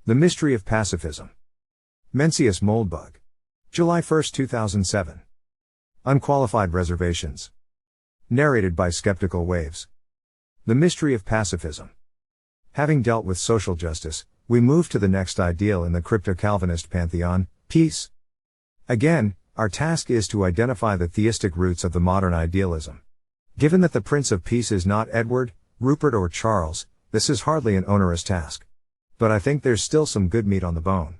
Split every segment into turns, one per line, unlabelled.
The Mystery of Pacifism. Mencius Moldbug. July 1, 2007. Unqualified Reservations. Narrated by Skeptical Waves. The Mystery of Pacifism. Having dealt with social justice, we move to the next ideal in the crypto-Calvinist pantheon, peace. Again, our task is to identify the theistic roots of the modern idealism. Given that the Prince of Peace is not Edward, Rupert or Charles, this is hardly an onerous task. But I think there's still some good meat on the bone.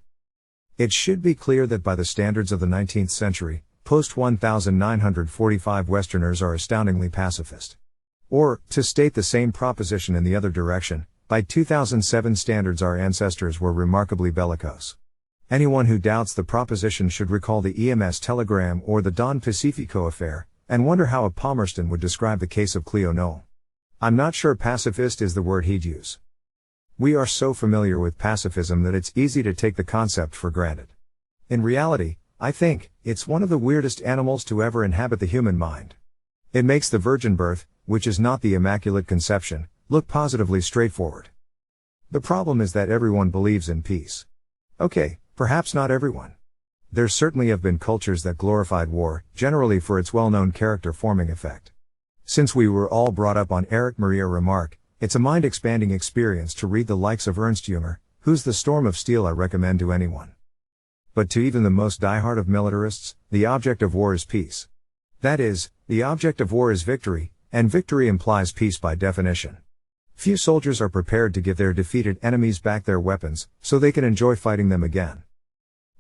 It should be clear that by the standards of the 19th century, post-1945 Westerners are astoundingly pacifist. Or, to state the same proposition in the other direction, by 2007 standards our ancestors were remarkably bellicose. Anyone who doubts the proposition should recall the EMS telegram or the Don Pacifico affair, and wonder how a Palmerston would describe the case of Cleo Noel. I'm not sure pacifist is the word he'd use. We are so familiar with pacifism that it's easy to take the concept for granted. In reality, I think, it's one of the weirdest animals to ever inhabit the human mind. It makes the virgin birth, which is not the Immaculate Conception, look positively straightforward. The problem is that everyone believes in peace. Okay, perhaps not everyone. There certainly have been cultures that glorified war, generally for its well-known character-forming effect. Since we were all brought up on Erich Maria's remark, it's a mind-expanding experience to read the likes of Ernst Jünger, whose The Storm of Steel I recommend to anyone. But to even the most diehard of militarists, the object of war is peace. That is, the object of war is victory, and victory implies peace by definition. Few soldiers are prepared to give their defeated enemies back their weapons, so they can enjoy fighting them again.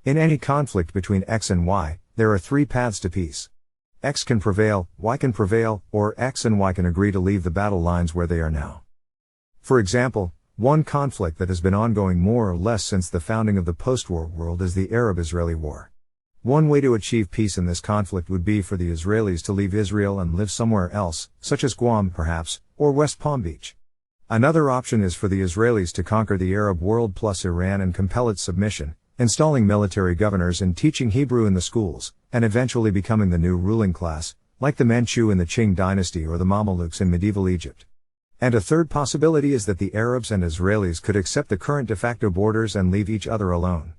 In any conflict between X and Y, there are three paths to peace. X can prevail, Y can prevail, or X and Y can agree to leave the battle lines where they are now. For example, one conflict that has been ongoing more or less since the founding of the post-war world is the Arab-Israeli war. One way to achieve peace in this conflict would be for the Israelis to leave Israel and live somewhere else, such as Guam perhaps, or West Palm Beach. Another option is for the Israelis to conquer the Arab world plus Iran and compel its submission, installing military governors and teaching Hebrew in the schools, and eventually becoming the new ruling class, like the Manchu in the Qing dynasty or the Mamelukes in medieval Egypt. And a third possibility is that the Arabs and Israelis could accept the current de facto borders and leave each other alone.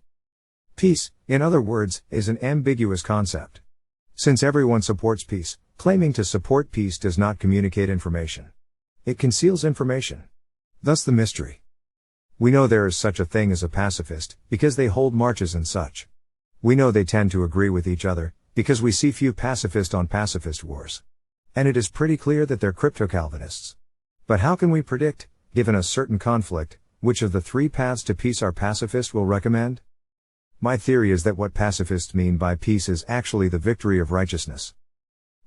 Peace, in other words, is an ambiguous concept. Since everyone supports peace, claiming to support peace does not communicate information. It conceals information. Thus the mystery. We know there is such a thing as a pacifist, because they hold marches and such. We know they tend to agree with each other, because we see few pacifist on pacifist wars. And it is pretty clear that they're crypto-Calvinists. But how can we predict, given a certain conflict, which of the three paths to peace our pacifist will recommend? My theory is that what pacifists mean by peace is actually the victory of righteousness.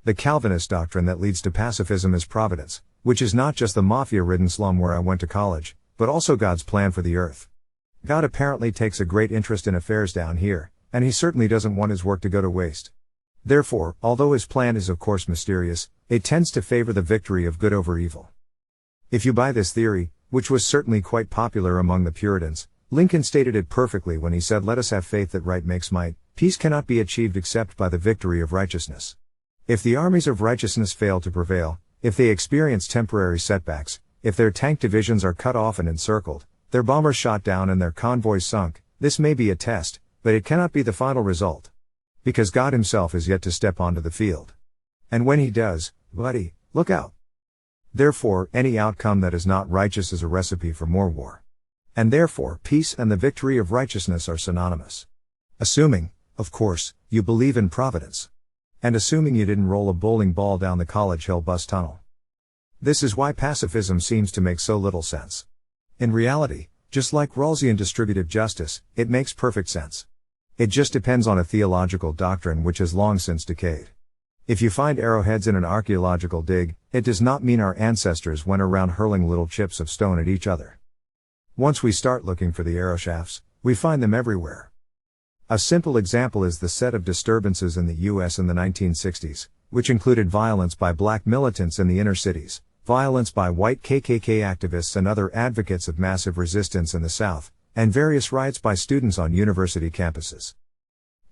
The Calvinist doctrine that leads to pacifism is providence, which is not just the mafia-ridden slum where I went to college, but also God's plan for the earth. God apparently takes a great interest in affairs down here, and he certainly doesn't want his work to go to waste. Therefore, although his plan is of course mysterious, it tends to favor the victory of good over evil. If you buy this theory, which was certainly quite popular among the Puritans, Lincoln stated it perfectly when he said, "Let us have faith that right makes might. Peace cannot be achieved except by the victory of righteousness." If the armies of righteousness fail to prevail, if they experience temporary setbacks, if their tank divisions are cut off and encircled, their bombers shot down and their convoys sunk, this may be a test, but it cannot be the final result. Because God himself is yet to step onto the field. And when he does, buddy, look out. Therefore, any outcome that is not righteous is a recipe for more war. And therefore, peace and the victory of righteousness are synonymous. Assuming, of course, you believe in providence. And assuming you didn't roll a bowling ball down the College Hill bus tunnel. This is why pacifism seems to make so little sense. In reality, just like Rawlsian distributive justice, it makes perfect sense. It just depends on a theological doctrine which has long since decayed. If you find arrowheads in an archaeological dig, it does not mean our ancestors went around hurling little chips of stone at each other. Once we start looking for the arrow shafts, we find them everywhere. A simple example is the set of disturbances in the US in the 1960s, which included violence by black militants in the inner cities, violence by white KKK activists and other advocates of massive resistance in the South, and various riots by students on university campuses.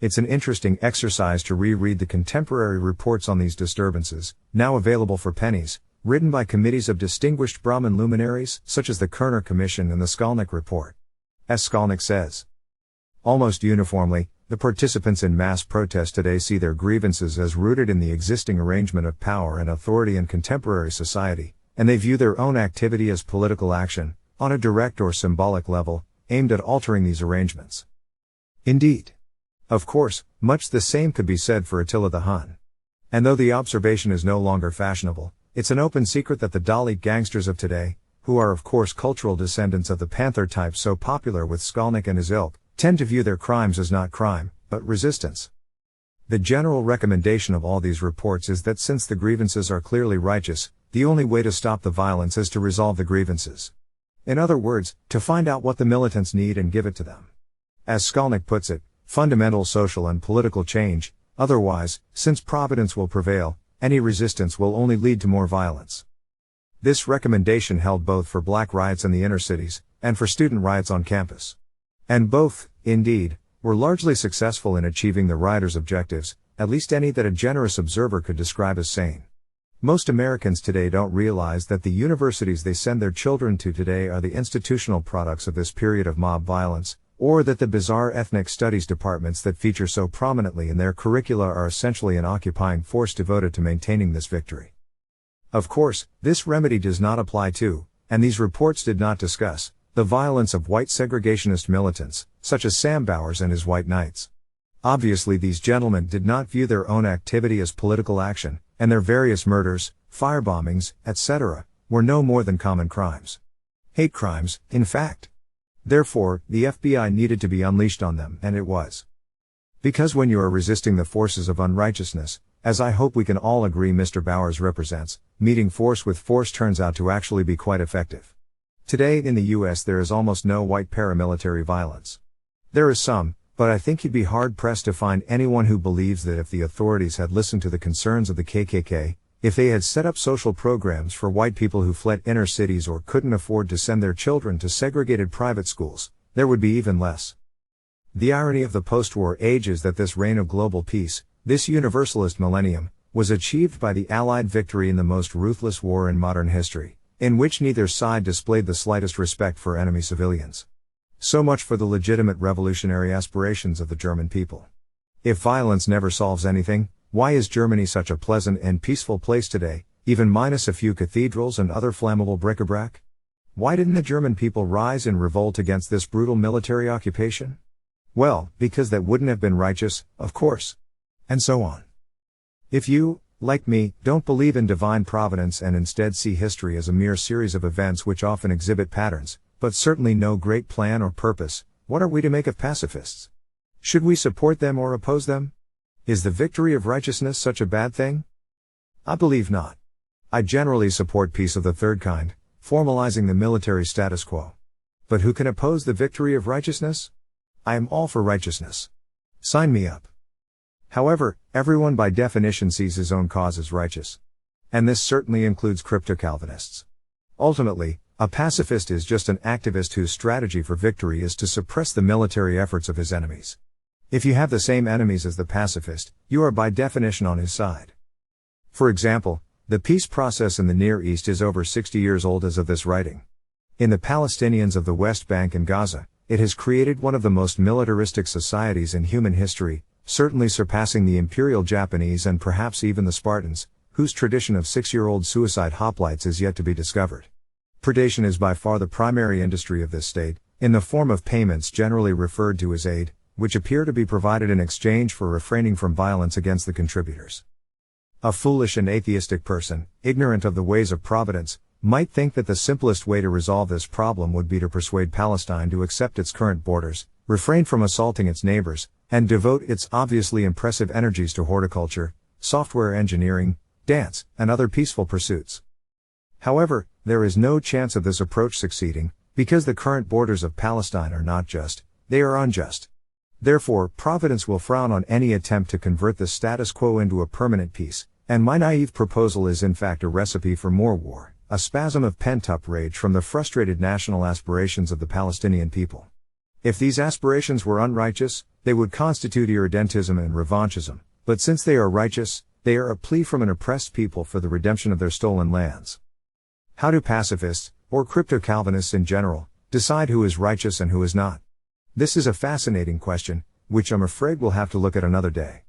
It's an interesting exercise to reread the contemporary reports on these disturbances, now available for pennies, written by committees of distinguished Brahmin luminaries, such as the Kerner Commission and the Skolnick Report. As Skolnick says. Almost uniformly, the participants in mass protest today see their grievances as rooted in the existing arrangement of power and authority in contemporary society, and they view their own activity as political action, on a direct or symbolic level, aimed at altering these arrangements. Indeed. Of course, much the same could be said for Attila the Hun. And though the observation is no longer fashionable, it's an open secret that the Dalit gangsters of today, who are of course cultural descendants of the panther type so popular with Skolnick and his ilk, tend to view their crimes as not crime, but resistance. The general recommendation of all these reports is that since the grievances are clearly righteous, the only way to stop the violence is to resolve the grievances. In other words, to find out what the militants need and give it to them. As Skolnick puts it, fundamental social and political change, otherwise, since providence will prevail, any resistance will only lead to more violence. This recommendation held both for black riots in the inner cities, and for student riots on campus. And both, indeed, were largely successful in achieving the rioters' objectives, at least any that a generous observer could describe as sane. Most Americans today don't realize that the universities they send their children to today are the institutional products of this period of mob violence, or that the bizarre ethnic studies departments that feature so prominently in their curricula are essentially an occupying force devoted to maintaining this victory. Of course, this remedy does not apply to, and these reports did not discuss, the violence of white segregationist militants, such as Sam Bowers and his White Knights. Obviously these gentlemen did not view their own activity as political action, and their various murders, firebombings, etc., were no more than common crimes. Hate crimes, in fact. Therefore, the FBI needed to be unleashed on them, and it was. Because when you are resisting the forces of unrighteousness, as I hope we can all agree Mr. Bowers represents, meeting force with force turns out to actually be quite effective. Today in the US there is almost no white paramilitary violence. There is some, but I think you'd be hard-pressed to find anyone who believes that if the authorities had listened to the concerns of the KKK, if they had set up social programs for white people who fled inner cities or couldn't afford to send their children to segregated private schools, there would be even less. The irony of the post-war age is that this reign of global peace, this universalist millennium, was achieved by the Allied victory in the most ruthless war in modern history, in which neither side displayed the slightest respect for enemy civilians. So much for the legitimate revolutionary aspirations of the German people. If violence never solves anything, why is Germany such a pleasant and peaceful place today, even minus a few cathedrals and other flammable bric-a-brac? Why didn't the German people rise in revolt against this brutal military occupation? Well, because that wouldn't have been righteous, of course. And so on. If you, like me, don't believe in divine providence and instead see history as a mere series of events which often exhibit patterns, but certainly no great plan or purpose, what are we to make of pacifists? Should we support them or oppose them? Is the victory of righteousness such a bad thing? I believe not. I generally support peace of the third kind, formalizing the military status quo. But who can oppose the victory of righteousness? I am all for righteousness. Sign me up. However, everyone by definition sees his own cause as righteous. And this certainly includes crypto-Calvinists. Ultimately, a pacifist is just an activist whose strategy for victory is to suppress the military efforts of his enemies. If you have the same enemies as the pacifist, you are by definition on his side. For example, the peace process in the Near East is over 60 years old as of this writing. In the Palestinians of the West Bank and Gaza, it has created one of the most militaristic societies in human history, certainly surpassing the Imperial Japanese and perhaps even the Spartans, whose tradition of 6-year-old suicide hoplites is yet to be discovered. Predation is by far the primary industry of this state, in the form of payments generally referred to as aid, which appear to be provided in exchange for refraining from violence against the contributors. A foolish and atheistic person, ignorant of the ways of providence, might think that the simplest way to resolve this problem would be to persuade Palestine to accept its current borders, refrain from assaulting its neighbors, and devote its obviously impressive energies to horticulture, software engineering, dance, and other peaceful pursuits. However, there is no chance of this approach succeeding, because the current borders of Palestine are not just, they are unjust. Therefore, Providence will frown on any attempt to convert the status quo into a permanent peace, and my naive proposal is in fact a recipe for more war, a spasm of pent-up rage from the frustrated national aspirations of the Palestinian people. If these aspirations were unrighteous, they would constitute irredentism and revanchism, but since they are righteous, they are a plea from an oppressed people for the redemption of their stolen lands. How do pacifists, or crypto-Calvinists in general, decide who is righteous and who is not? This is a fascinating question, which I'm afraid we'll have to look at another day.